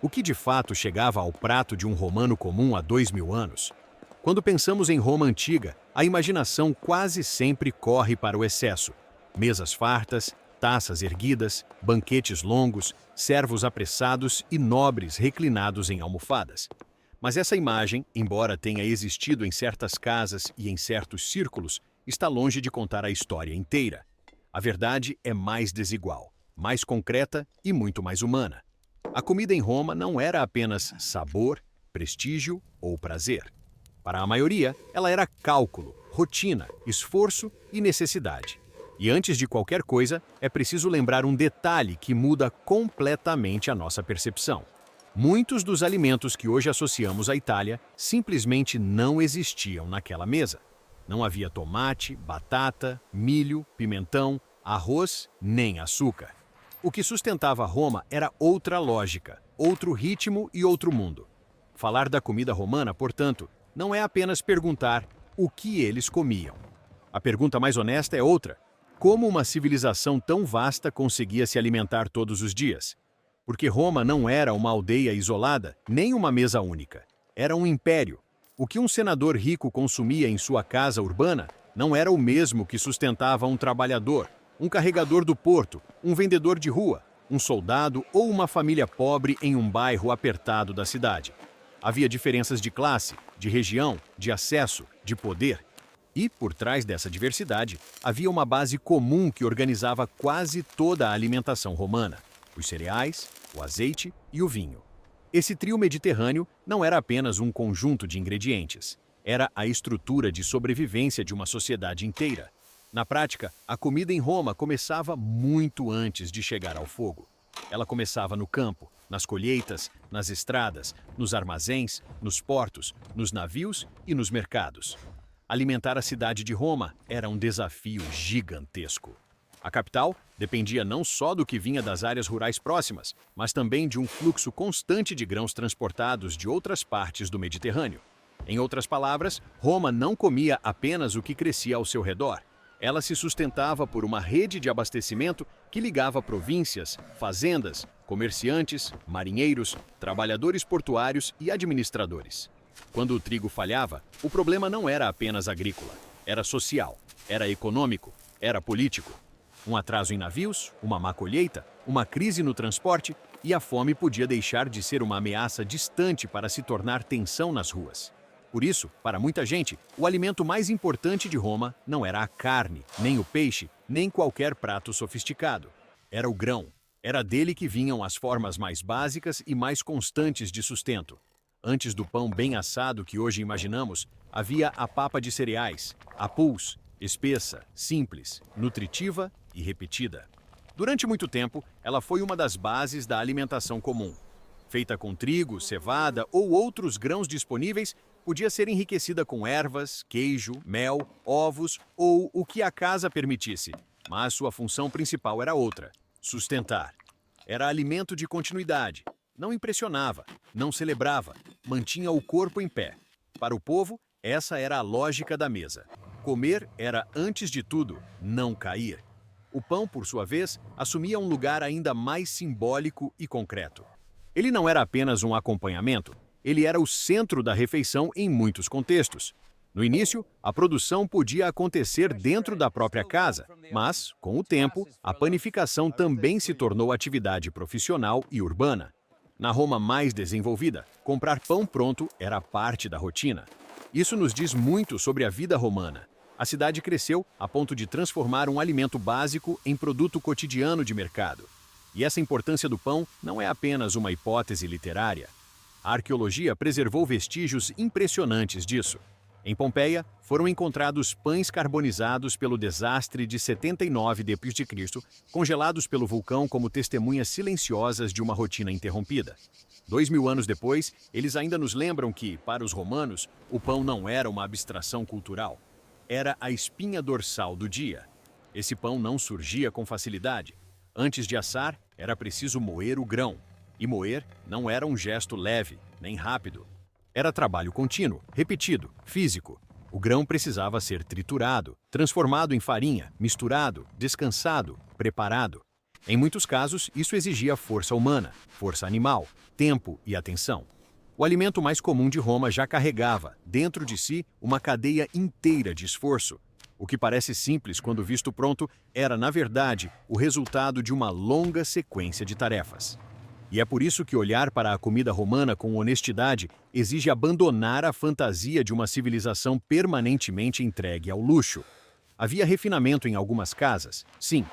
O que de fato chegava ao prato de um romano comum há 2000 anos? Quando pensamos em Roma antiga, a imaginação quase sempre corre para o excesso. Mesas fartas, taças erguidas, banquetes longos, servos apressados e nobres reclinados em almofadas. Mas essa imagem, embora tenha existido em certas casas e em certos círculos, está longe de contar a história inteira. A verdade é mais desigual, mais concreta e muito mais humana. A comida em Roma não era apenas sabor, prestígio ou prazer. Para a maioria, ela era cálculo, rotina, esforço e necessidade. E antes de qualquer coisa, é preciso lembrar um detalhe que muda completamente a nossa percepção. Muitos dos alimentos que hoje associamos à Itália simplesmente não existiam naquela mesa. Não havia tomate, batata, milho, pimentão, arroz, nem açúcar. O que sustentava Roma era outra lógica, outro ritmo e outro mundo. Falar da comida romana, portanto, não é apenas perguntar o que eles comiam. A pergunta mais honesta é outra: como uma civilização tão vasta conseguia se alimentar todos os dias? Porque Roma não era uma aldeia isolada, nem uma mesa única. Era um império. O que um senador rico consumia em sua casa urbana não era o mesmo que sustentava um trabalhador, um carregador do porto, um vendedor de rua, um soldado ou uma família pobre em um bairro apertado da cidade. Havia diferenças de classe, de região, de acesso, de poder. E, por trás dessa diversidade, havia uma base comum que organizava quase toda a alimentação romana: os cereais, o azeite e o vinho. Esse trio mediterrâneo não era apenas um conjunto de ingredientes, era a estrutura de sobrevivência de uma sociedade inteira. Na prática, a comida em Roma começava muito antes de chegar ao fogo. Ela começava no campo, nas colheitas, nas estradas, nos armazéns, nos portos, nos navios e nos mercados. Alimentar a cidade de Roma era um desafio gigantesco. A capital dependia não só do que vinha das áreas rurais próximas, mas também de um fluxo constante de grãos transportados de outras partes do Mediterrâneo. Em outras palavras, Roma não comia apenas o que crescia ao seu redor. Ela se sustentava por uma rede de abastecimento que ligava províncias, fazendas, comerciantes, marinheiros, trabalhadores portuários e administradores. Quando o trigo falhava, o problema não era apenas agrícola, era social, era econômico, era político. Um atraso em navios, uma má colheita, uma crise no transporte e a fome podia deixar de ser uma ameaça distante para se tornar tensão nas ruas. Por isso, para muita gente, o alimento mais importante de Roma não era a carne, nem o peixe, nem qualquer prato sofisticado. Era o grão. Era dele que vinham as formas mais básicas e mais constantes de sustento. Antes do pão bem assado que hoje imaginamos, havia a papa de cereais, a pulse, espessa, simples, nutritiva e repetida. Durante muito tempo, ela foi uma das bases da alimentação comum. Feita com trigo, cevada ou outros grãos disponíveis, podia ser enriquecida com ervas, queijo, mel, ovos ou o que a casa permitisse. Mas sua função principal era outra: sustentar. Era alimento de continuidade. Não impressionava, não celebrava, mantinha o corpo em pé. Para o povo, essa era a lógica da mesa. Comer era, antes de tudo, não cair. O pão, por sua vez, assumia um lugar ainda mais simbólico e concreto. Ele não era apenas um acompanhamento, ele era o centro da refeição em muitos contextos. No início, a produção podia acontecer dentro da própria casa, mas, com o tempo, a panificação também se tornou atividade profissional e urbana. Na Roma mais desenvolvida, comprar pão pronto era parte da rotina. Isso nos diz muito sobre a vida romana. A cidade cresceu a ponto de transformar um alimento básico em produto cotidiano de mercado. E essa importância do pão não é apenas uma hipótese literária. A arqueologia preservou vestígios impressionantes disso. Em Pompeia, foram encontrados pães carbonizados pelo desastre de 79 d.C., congelados pelo vulcão como testemunhas silenciosas de uma rotina interrompida. 2000 anos depois, eles ainda nos lembram que, para os romanos, o pão não era uma abstração cultural. Era a espinha dorsal do dia. Esse pão não surgia com facilidade. Antes de assar, era preciso moer o grão. E moer não era um gesto leve, nem rápido. Era trabalho contínuo, repetido, físico. O grão precisava ser triturado, transformado em farinha, misturado, descansado, preparado. Em muitos casos, isso exigia força humana, força animal, tempo e atenção. O alimento mais comum de Roma já carregava, dentro de si, uma cadeia inteira de esforço. O que parece simples quando visto pronto era, na verdade, o resultado de uma longa sequência de tarefas. E é por isso que olhar para a comida romana com honestidade exige abandonar a fantasia de uma civilização permanentemente entregue ao luxo. Havia refinamento em algumas casas, sim,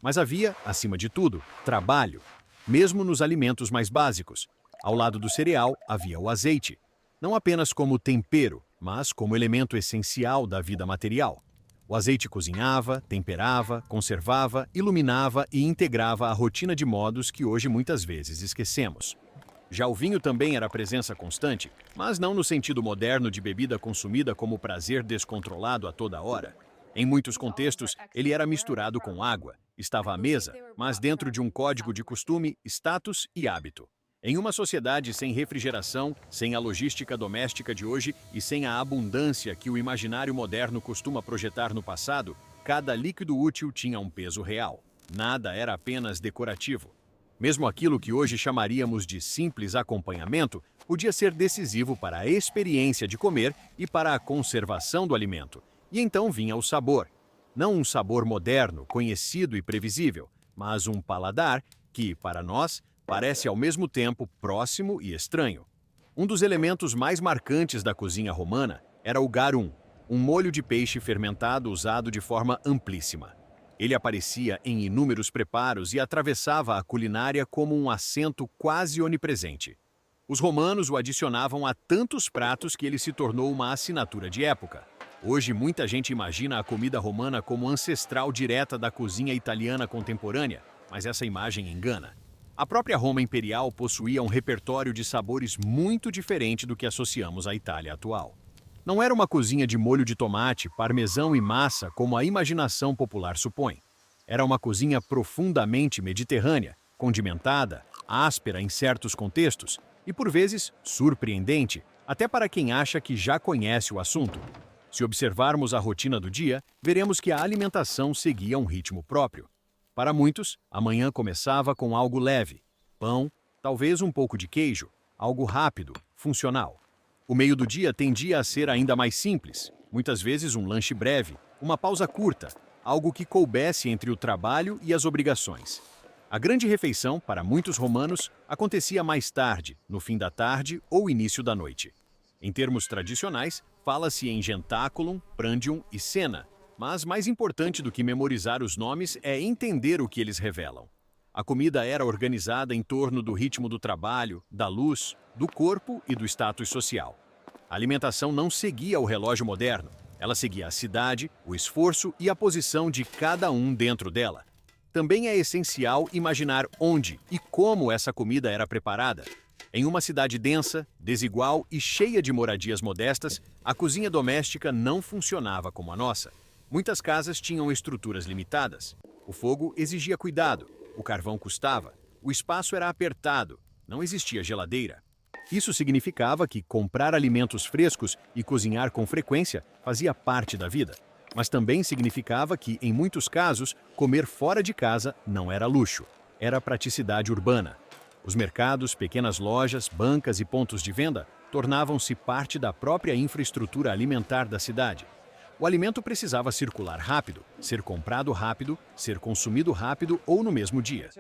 mas havia, acima de tudo, trabalho, mesmo nos alimentos mais básicos. Ao lado do cereal havia o azeite, não apenas como tempero, mas como elemento essencial da vida material. O azeite cozinhava, temperava, conservava, iluminava e integrava a rotina de modos que hoje muitas vezes esquecemos. Já o vinho também era presença constante, mas não no sentido moderno de bebida consumida como prazer descontrolado a toda hora. Em muitos contextos, ele era misturado com água, estava à mesa, mas dentro de um código de costume, status e hábito. Em uma sociedade sem refrigeração, sem a logística doméstica de hoje e sem a abundância que o imaginário moderno costuma projetar no passado, cada líquido útil tinha um peso real. Nada era apenas decorativo. Mesmo aquilo que hoje chamaríamos de simples acompanhamento podia ser decisivo para a experiência de comer e para a conservação do alimento. E então vinha o sabor. Não um sabor moderno, conhecido e previsível, mas um paladar que, para nós, parece ao mesmo tempo próximo e estranho. Um dos elementos mais marcantes da cozinha romana era o garum, um molho de peixe fermentado usado de forma amplíssima. Ele aparecia em inúmeros preparos e atravessava a culinária como um acento quase onipresente. Os romanos o adicionavam a tantos pratos que ele se tornou uma assinatura de época. Hoje, muita gente imagina a comida romana como ancestral direta da cozinha italiana contemporânea, mas essa imagem engana. A própria Roma imperial possuía um repertório de sabores muito diferente do que associamos à Itália atual. Não era uma cozinha de molho de tomate, parmesão e massa como a imaginação popular supõe. Era uma cozinha profundamente mediterrânea, condimentada, áspera em certos contextos e, por vezes, surpreendente, até para quem acha que já conhece o assunto. Se observarmos a rotina do dia, veremos que a alimentação seguia um ritmo próprio. Para muitos, a manhã começava com algo leve, pão, talvez um pouco de queijo, algo rápido, funcional. O meio do dia tendia a ser ainda mais simples, muitas vezes um lanche breve, uma pausa curta, algo que coubesse entre o trabalho e as obrigações. A grande refeição, para muitos romanos, acontecia mais tarde, no fim da tarde ou início da noite. Em termos tradicionais, fala-se em jentaculum, prandium e cena, mas mais importante do que memorizar os nomes é entender o que eles revelam. A comida era organizada em torno do ritmo do trabalho, da luz, do corpo e do status social. A alimentação não seguia o relógio moderno, ela seguia a cidade, o esforço e a posição de cada um dentro dela. Também é essencial imaginar onde e como essa comida era preparada. Em uma cidade densa, desigual e cheia de moradias modestas, a cozinha doméstica não funcionava como a nossa. Muitas casas tinham estruturas limitadas. O fogo exigia cuidado, o carvão custava, o espaço era apertado, não existia geladeira. Isso significava que comprar alimentos frescos e cozinhar com frequência fazia parte da vida. Mas também significava que, em muitos casos, comer fora de casa não era luxo, era praticidade urbana. Os mercados, pequenas lojas, bancas e pontos de venda tornavam-se parte da própria infraestrutura alimentar da cidade. O alimento precisava circular rápido, ser comprado rápido, ser consumido rápido ou no mesmo dia.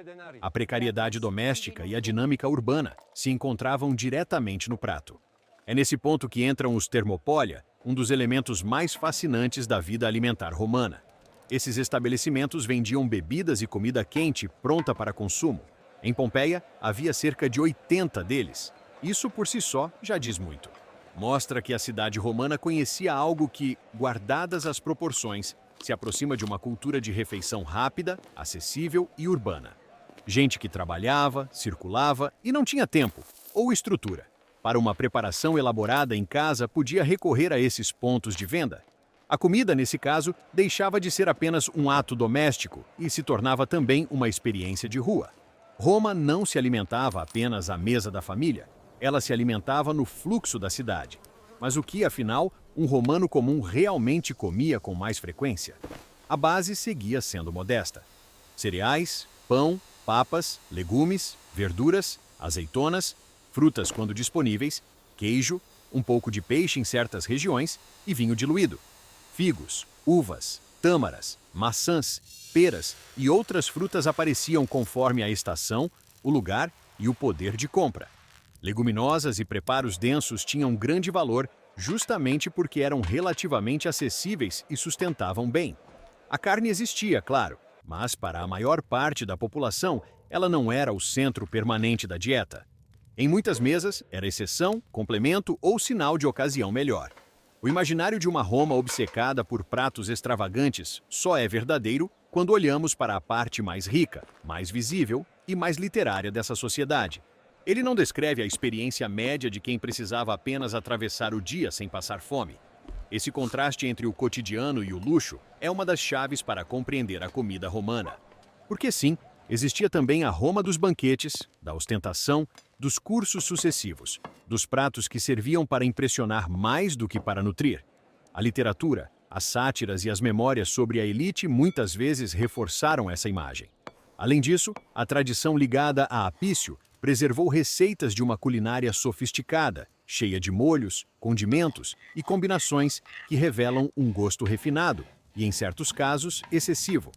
A precariedade doméstica e a dinâmica urbana se encontravam diretamente no prato. É nesse ponto que entram os thermopolia, um dos elementos mais fascinantes da vida alimentar romana. Esses estabelecimentos vendiam bebidas e comida quente pronta para consumo. Em Pompeia, havia cerca de 80 deles. Isso por si só já diz muito. Mostra que a cidade romana conhecia algo que, guardadas as proporções, se aproxima de uma cultura de refeição rápida, acessível e urbana. Gente que trabalhava, circulava e não tinha tempo ou estrutura. Para uma preparação elaborada em casa, podia recorrer a esses pontos de venda. A comida, nesse caso, deixava de ser apenas um ato doméstico e se tornava também uma experiência de rua. Roma não se alimentava apenas à mesa da família. Ela se alimentava no fluxo da cidade. Mas o que, afinal, um romano comum realmente comia com mais frequência? A base seguia sendo modesta. Cereais, pão, papas, legumes, verduras, azeitonas, frutas quando disponíveis, queijo, um pouco de peixe em certas regiões e vinho diluído. Figos, uvas, tâmaras, maçãs, peras e outras frutas apareciam conforme a estação, o lugar e o poder de compra. Leguminosas e preparos densos tinham grande valor justamente porque eram relativamente acessíveis e sustentavam bem. A carne existia, claro, mas para a maior parte da população ela não era o centro permanente da dieta. Em muitas mesas, era exceção, complemento ou sinal de ocasião melhor. O imaginário de uma Roma obcecada por pratos extravagantes só é verdadeiro quando olhamos para a parte mais rica, mais visível e mais literária dessa sociedade. Ele não descreve a experiência média de quem precisava apenas atravessar o dia sem passar fome. Esse contraste entre o cotidiano e o luxo é uma das chaves para compreender a comida romana. Porque sim, existia também a Roma dos banquetes, da ostentação, dos cursos sucessivos, dos pratos que serviam para impressionar mais do que para nutrir. A literatura, as sátiras e as memórias sobre a elite muitas vezes reforçaram essa imagem. Além disso, a tradição ligada a Apício preservou receitas de uma culinária sofisticada, cheia de molhos, condimentos e combinações que revelam um gosto refinado e, em certos casos, excessivo.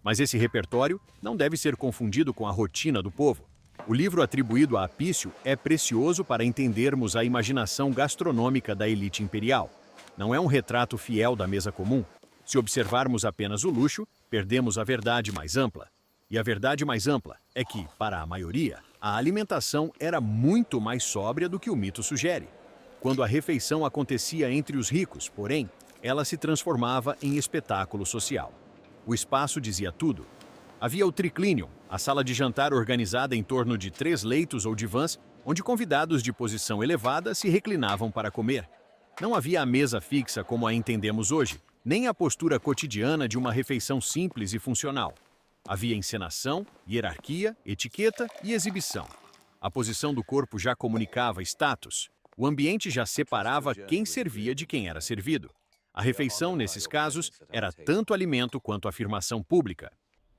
Mas esse repertório não deve ser confundido com a rotina do povo. O livro atribuído a Apício é precioso para entendermos a imaginação gastronômica da elite imperial. Não é um retrato fiel da mesa comum. Se observarmos apenas o luxo, perdemos a verdade mais ampla. E a verdade mais ampla é que, para a maioria, a alimentação era muito mais sóbria do que o mito sugere. Quando a refeição acontecia entre os ricos, porém, ela se transformava em espetáculo social. O espaço dizia tudo. Havia o triclinium, a sala de jantar organizada em torno de 3 leitos ou divãs, onde convidados de posição elevada se reclinavam para comer. Não havia a mesa fixa como a entendemos hoje, nem a postura cotidiana de uma refeição simples e funcional. Havia encenação, hierarquia, etiqueta e exibição. A posição do corpo já comunicava status. O ambiente já separava quem servia de quem era servido. A refeição, nesses casos, era tanto alimento quanto afirmação pública.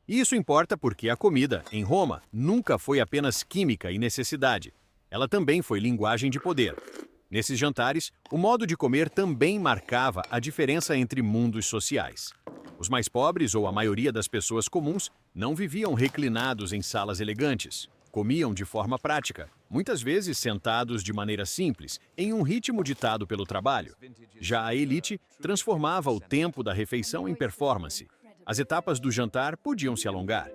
E isso importa porque a comida, em Roma, nunca foi apenas química e necessidade. Ela também foi linguagem de poder. Nesses jantares, o modo de comer também marcava a diferença entre mundos sociais. Os mais pobres, ou a maioria das pessoas comuns, não viviam reclinados em salas elegantes. Comiam de forma prática, muitas vezes sentados de maneira simples, em um ritmo ditado pelo trabalho. Já a elite transformava o tempo da refeição em performance. As etapas do jantar podiam se alongar.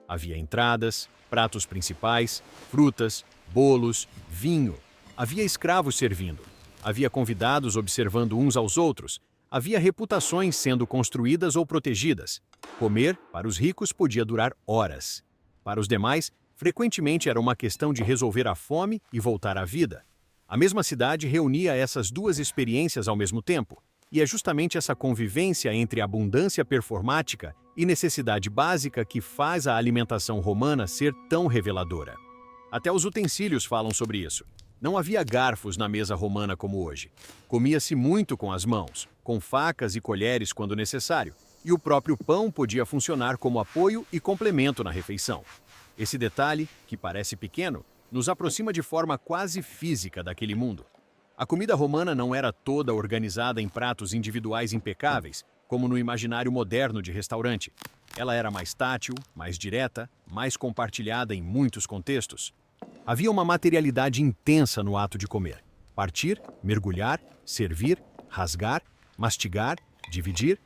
Havia entradas, pratos principais, frutas, bolos, vinho. Havia escravos servindo. Havia convidados observando uns aos outros. Havia reputações sendo construídas ou protegidas. Comer, para os ricos, podia durar horas. Para os demais, frequentemente era uma questão de resolver a fome e voltar à vida. A mesma cidade reunia essas duas experiências ao mesmo tempo. E é justamente essa convivência entre abundância performática e necessidade básica que faz a alimentação romana ser tão reveladora. Até os utensílios falam sobre isso. Não havia garfos na mesa romana como hoje. Comia-se muito com as mãos, com facas e colheres quando necessário, e o próprio pão podia funcionar como apoio e complemento na refeição. Esse detalhe, que parece pequeno, nos aproxima de forma quase física daquele mundo. A comida romana não era toda organizada em pratos individuais impecáveis, como no imaginário moderno de restaurante. Ela era mais tátil, mais direta, mais compartilhada em muitos contextos. Havia uma materialidade intensa no ato de comer. Partir, mergulhar, servir, rasgar, mastigar, dividir.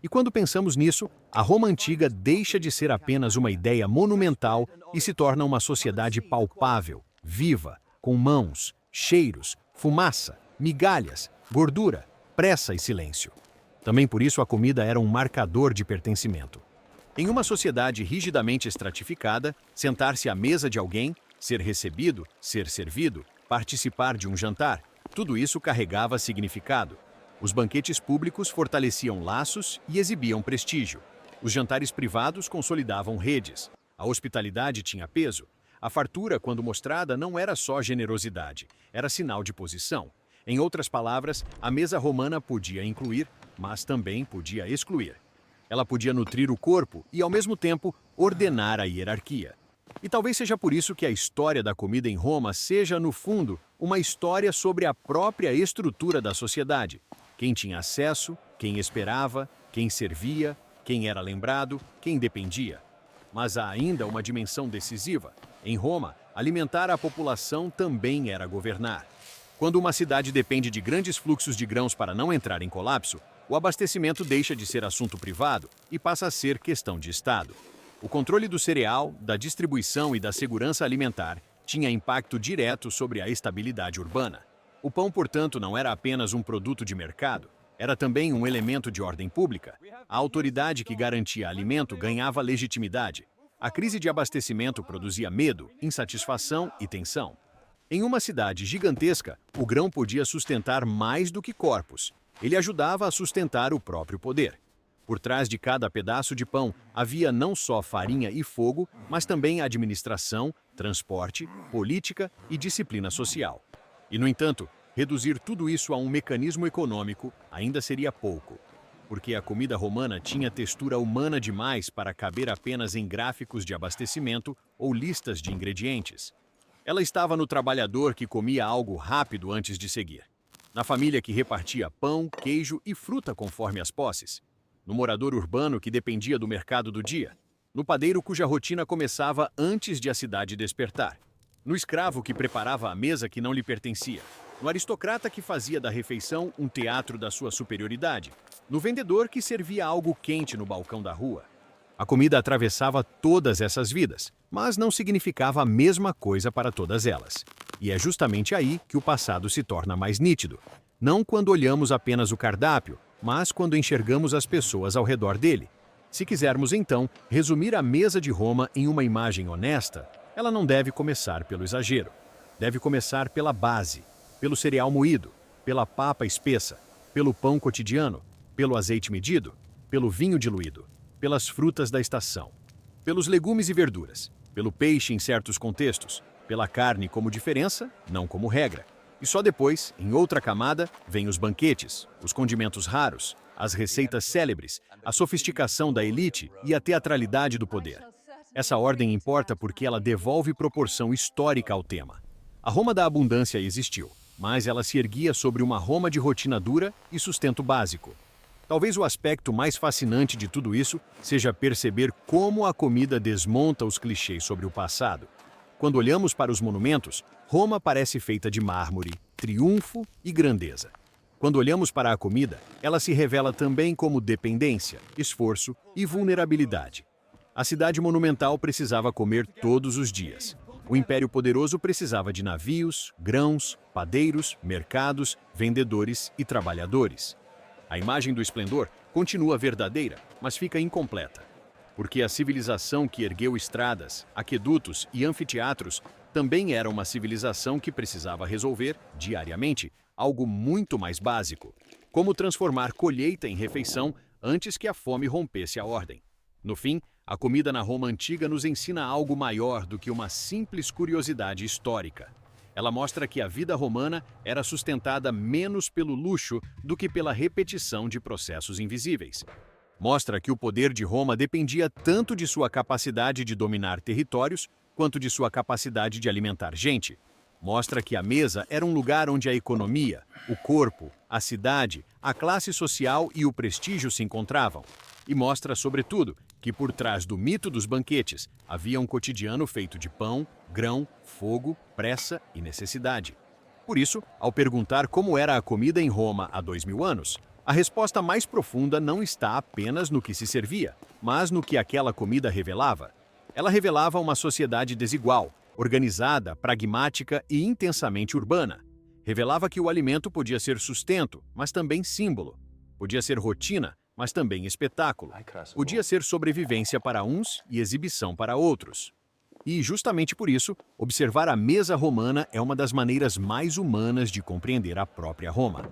E quando pensamos nisso, a Roma antiga deixa de ser apenas uma ideia monumental e se torna uma sociedade palpável, viva, com mãos, cheiros, fumaça, migalhas, gordura, pressa e silêncio. Também por isso a comida era um marcador de pertencimento. Em uma sociedade rigidamente estratificada, sentar-se à mesa de alguém, ser recebido, ser servido, participar de um jantar, tudo isso carregava significado. Os banquetes públicos fortaleciam laços e exibiam prestígio. Os jantares privados consolidavam redes. A hospitalidade tinha peso. A fartura, quando mostrada, não era só generosidade, era sinal de posição. Em outras palavras, a mesa romana podia incluir, mas também podia excluir. Ela podia nutrir o corpo e, ao mesmo tempo, ordenar a hierarquia. E talvez seja por isso que a história da comida em Roma seja, no fundo, uma história sobre a própria estrutura da sociedade. Quem tinha acesso, quem esperava, quem servia, quem era lembrado, quem dependia. Mas há ainda uma dimensão decisiva. Em Roma, alimentar a população também era governar. Quando uma cidade depende de grandes fluxos de grãos para não entrar em colapso, o abastecimento deixa de ser assunto privado e passa a ser questão de Estado. O controle do cereal, da distribuição e da segurança alimentar tinha impacto direto sobre a estabilidade urbana. O pão, portanto, não era apenas um produto de mercado, era também um elemento de ordem pública. A autoridade que garantia alimento ganhava legitimidade. A crise de abastecimento produzia medo, insatisfação e tensão. Em uma cidade gigantesca, o grão podia sustentar mais do que corpos. Ele ajudava a sustentar o próprio poder. Por trás de cada pedaço de pão havia não só farinha e fogo, mas também administração, transporte, política e disciplina social. E, no entanto, reduzir tudo isso a um mecanismo econômico ainda seria pouco, porque a comida romana tinha textura humana demais para caber apenas em gráficos de abastecimento ou listas de ingredientes. Ela estava no trabalhador que comia algo rápido antes de seguir, na família que repartia pão, queijo e fruta conforme as posses, no morador urbano que dependia do mercado do dia, no padeiro cuja rotina começava antes de a cidade despertar, no escravo que preparava a mesa que não lhe pertencia, no aristocrata que fazia da refeição um teatro da sua superioridade, no vendedor que servia algo quente no balcão da rua. A comida atravessava todas essas vidas, mas não significava a mesma coisa para todas elas. E é justamente aí que o passado se torna mais nítido. Não quando olhamos apenas o cardápio, mas quando enxergamos as pessoas ao redor dele. Se quisermos, então, resumir a mesa de Roma em uma imagem honesta, ela não deve começar pelo exagero. Deve começar pela base, pelo cereal moído, pela papa espessa, pelo pão cotidiano, pelo azeite medido, pelo vinho diluído, pelas frutas da estação, pelos legumes e verduras, pelo peixe em certos contextos, pela carne como diferença, não como regra. E só depois, em outra camada, vêm os banquetes, os condimentos raros, as receitas célebres, a sofisticação da elite e a teatralidade do poder. Essa ordem importa porque ela devolve proporção histórica ao tema. A Roma da abundância existiu, mas ela se erguia sobre uma Roma de rotina dura e sustento básico. Talvez o aspecto mais fascinante de tudo isso seja perceber como a comida desmonta os clichês sobre o passado. Quando olhamos para os monumentos, Roma parece feita de mármore, triunfo e grandeza. Quando olhamos para a comida, ela se revela também como dependência, esforço e vulnerabilidade. A cidade monumental precisava comer todos os dias. O Império Poderoso precisava de navios, grãos, padeiros, mercados, vendedores e trabalhadores. A imagem do esplendor continua verdadeira, mas fica incompleta. Porque a civilização que ergueu estradas, aquedutos e anfiteatros também era uma civilização que precisava resolver, diariamente, algo muito mais básico, como transformar colheita em refeição antes que a fome rompesse a ordem. No fim, a comida na Roma antiga nos ensina algo maior do que uma simples curiosidade histórica. Ela mostra que a vida romana era sustentada menos pelo luxo do que pela repetição de processos invisíveis. Mostra que o poder de Roma dependia tanto de sua capacidade de dominar territórios quanto de sua capacidade de alimentar gente. Mostra que a mesa era um lugar onde a economia, o corpo, a cidade, a classe social e o prestígio se encontravam. E mostra, sobretudo, que por trás do mito dos banquetes havia um cotidiano feito de pão, grão, fogo, pressa e necessidade. Por isso, ao perguntar como era a comida em Roma há 2000 anos, a resposta mais profunda não está apenas no que se servia, mas no que aquela comida revelava. Ela revelava uma sociedade desigual, organizada, pragmática e intensamente urbana. Revelava que o alimento podia ser sustento, mas também símbolo. Podia ser rotina, mas também espetáculo. Podia ser sobrevivência para uns e exibição para outros. E, justamente por isso, observar a mesa romana é uma das maneiras mais humanas de compreender a própria Roma.